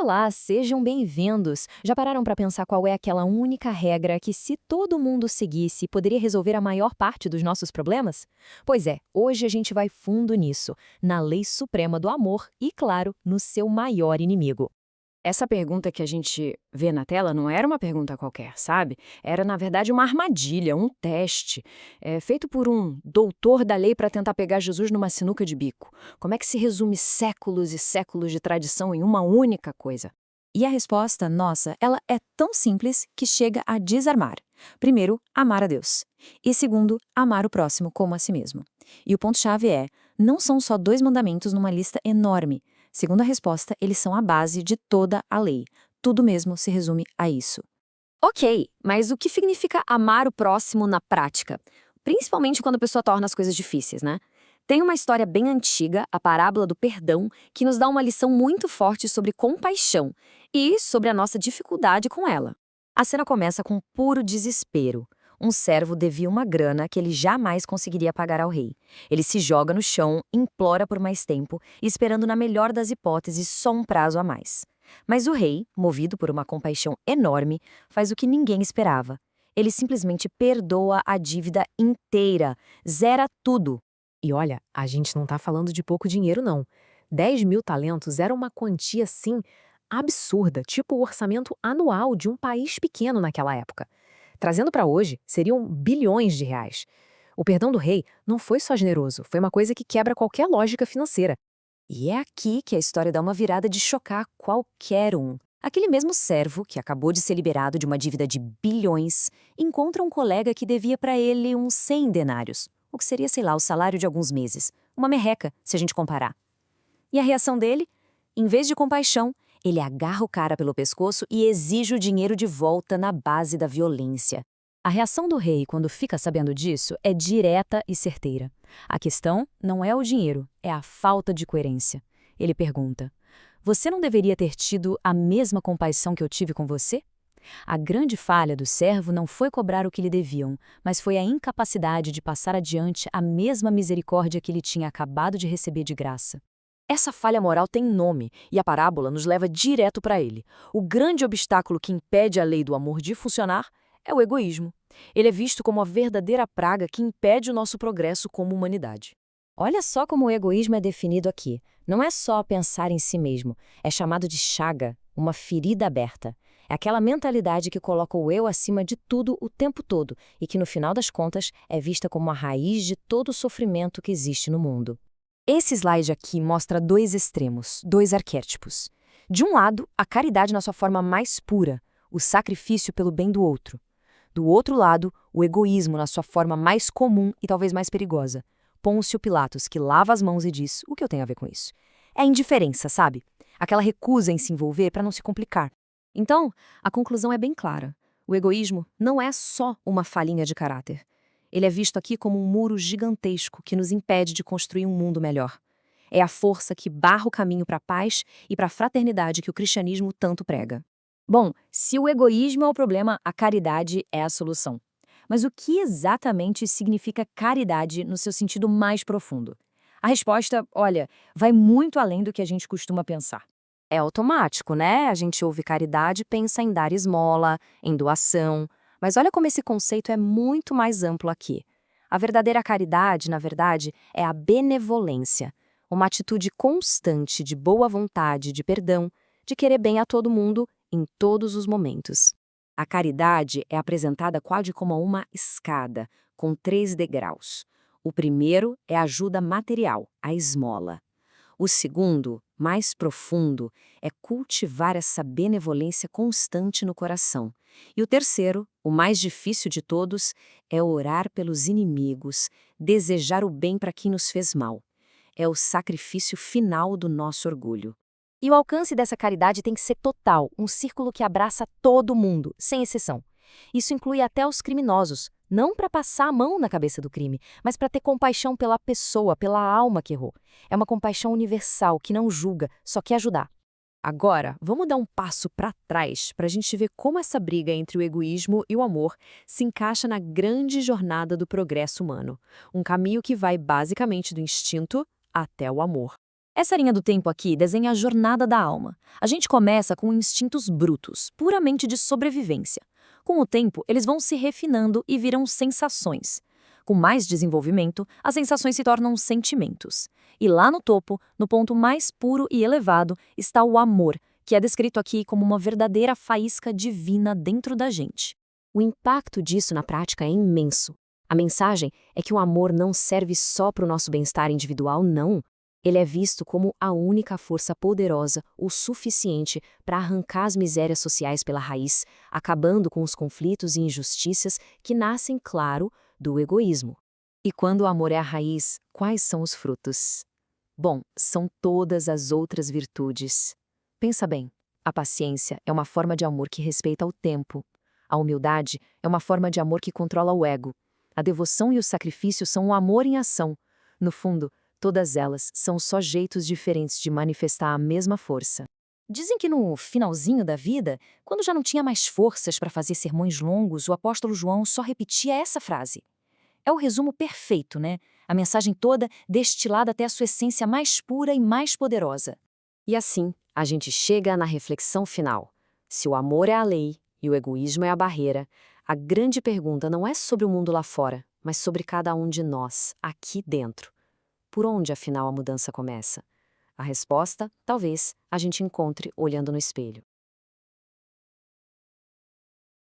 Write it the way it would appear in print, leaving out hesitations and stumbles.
Olá, sejam bem-vindos! Já pararam para pensar qual é aquela única regra que, se todo mundo seguisse, poderia resolver a maior parte dos nossos problemas? Pois é, hoje a gente vai fundo nisso, na lei suprema do amor e, claro, no seu maior inimigo. Essa pergunta que a gente vê na tela não era uma pergunta qualquer, sabe? Era, na verdade, uma armadilha, um teste, feito por um doutor da lei para tentar pegar Jesus numa sinuca de bico. Como é que se resume séculos e séculos de tradição em uma única coisa? E a resposta, nossa, ela é tão simples que chega a desarmar. Primeiro, amar a Deus. E segundo, amar o próximo como a si mesmo. E o ponto-chave é, não são só 2 mandamentos numa lista enorme. Segundo a resposta, eles são a base de toda a lei. Tudo mesmo se resume a isso. Ok, mas o que significa amar o próximo na prática? Principalmente quando a pessoa torna as coisas difíceis, né? Tem uma história bem antiga, a parábola do perdão, que nos dá uma lição muito forte sobre compaixão e sobre a nossa dificuldade com ela. A cena começa com puro desespero. Um servo devia uma grana que ele jamais conseguiria pagar ao rei. Ele se joga no chão, implora por mais tempo, esperando, na melhor das hipóteses, só um prazo a mais. Mas o rei, movido por uma compaixão enorme, faz o que ninguém esperava. Ele simplesmente perdoa a dívida inteira, zera tudo. E olha, a gente não está falando de pouco dinheiro, não. 10.000 talentos era uma quantia, assim, absurda, tipo o orçamento anual de um país pequeno naquela época. Trazendo para hoje, seriam bilhões de reais. O perdão do rei não foi só generoso, foi uma coisa que quebra qualquer lógica financeira. E é aqui que a história dá uma virada de chocar qualquer um. Aquele mesmo servo, que acabou de ser liberado de uma dívida de bilhões, encontra um colega que devia para ele uns 100 denários, o que seria, sei lá, o salário de alguns meses. Uma merreca, se a gente comparar. E a reação dele? Em vez de compaixão, ele agarra o cara pelo pescoço e exige o dinheiro de volta na base da violência. A reação do rei, quando fica sabendo disso, é direta e certeira. A questão não é o dinheiro, é a falta de coerência. Ele pergunta: você não deveria ter tido a mesma compaixão que eu tive com você? A grande falha do servo não foi cobrar o que lhe deviam, mas foi a incapacidade de passar adiante a mesma misericórdia que ele tinha acabado de receber de graça. Essa falha moral tem nome, e a parábola nos leva direto para ele. O grande obstáculo que impede a lei do amor de funcionar é o egoísmo. Ele é visto como a verdadeira praga que impede o nosso progresso como humanidade. Olha só como o egoísmo é definido aqui. Não é só pensar em si mesmo, é chamado de chaga, uma ferida aberta. É aquela mentalidade que coloca o eu acima de tudo o tempo todo e que, no final das contas, é vista como a raiz de todo o sofrimento que existe no mundo. Esse slide aqui mostra 2 extremos, 2 arquétipos. De um lado, a caridade na sua forma mais pura, o sacrifício pelo bem do outro. Do outro lado, o egoísmo na sua forma mais comum e talvez mais perigosa. Pôncio Pilatos, que lava as mãos e diz: o que eu tenho a ver com isso? É a indiferença, sabe? Aquela recusa em se envolver para não se complicar. Então, a conclusão é bem clara. O egoísmo não é só uma falhinha de caráter. Ele é visto aqui como um muro gigantesco que nos impede de construir um mundo melhor. É a força que barra o caminho para a paz e para a fraternidade que o cristianismo tanto prega. Bom, se o egoísmo é o problema, a caridade é a solução. Mas o que exatamente significa caridade no seu sentido mais profundo? A resposta, olha, vai muito além do que a gente costuma pensar. É automático, né? A gente ouve caridade e pensa em dar esmola, em doação. Mas olha como esse conceito é muito mais amplo aqui. A verdadeira caridade, na verdade, é a benevolência, uma atitude constante de boa vontade, de perdão, de querer bem a todo mundo em todos os momentos. A caridade é apresentada quase como uma escada, com 3 degraus. O primeiro é a ajuda material, a esmola. O segundo, mais profundo, é cultivar essa benevolência constante no coração. E o terceiro, o mais difícil de todos, é orar pelos inimigos, desejar o bem para quem nos fez mal. É o sacrifício final do nosso orgulho. E o alcance dessa caridade tem que ser total, um círculo que abraça todo mundo, sem exceção. Isso inclui até os criminosos, não para passar a mão na cabeça do crime, mas para ter compaixão pela pessoa, pela alma que errou. É uma compaixão universal, que não julga, só quer ajudar. Agora, vamos dar um passo para trás para a gente ver como essa briga entre o egoísmo e o amor se encaixa na grande jornada do progresso humano. Um caminho que vai basicamente do instinto até o amor. Essa linha do tempo aqui desenha a jornada da alma. A gente começa com instintos brutos, puramente de sobrevivência. Com o tempo, eles vão se refinando e viram sensações. Com mais desenvolvimento, as sensações se tornam sentimentos. E lá no topo, no ponto mais puro e elevado, está o amor, que é descrito aqui como uma verdadeira faísca divina dentro da gente. O impacto disso na prática é imenso. A mensagem é que o amor não serve só para o nosso bem-estar individual, não. Ele é visto como a única força poderosa o suficiente para arrancar as misérias sociais pela raiz, acabando com os conflitos e injustiças que nascem, claro, do egoísmo. E quando o amor é a raiz, quais são os frutos? Bom, são todas as outras virtudes. Pensa bem, a paciência é uma forma de amor que respeita o tempo. A humildade é uma forma de amor que controla o ego. A devoção e o sacrifício são o amor em ação. No fundo, todas elas são só jeitos diferentes de manifestar a mesma força. Dizem que no finalzinho da vida, quando já não tinha mais forças para fazer sermões longos, o apóstolo João só repetia essa frase. É o resumo perfeito, né? A mensagem toda destilada até a sua essência mais pura e mais poderosa. E assim, a gente chega na reflexão final. Se o amor é a lei e o egoísmo é a barreira, a grande pergunta não é sobre o mundo lá fora, mas sobre cada um de nós, aqui dentro. Por onde, afinal, a mudança começa? A resposta, talvez, a gente encontre olhando no espelho.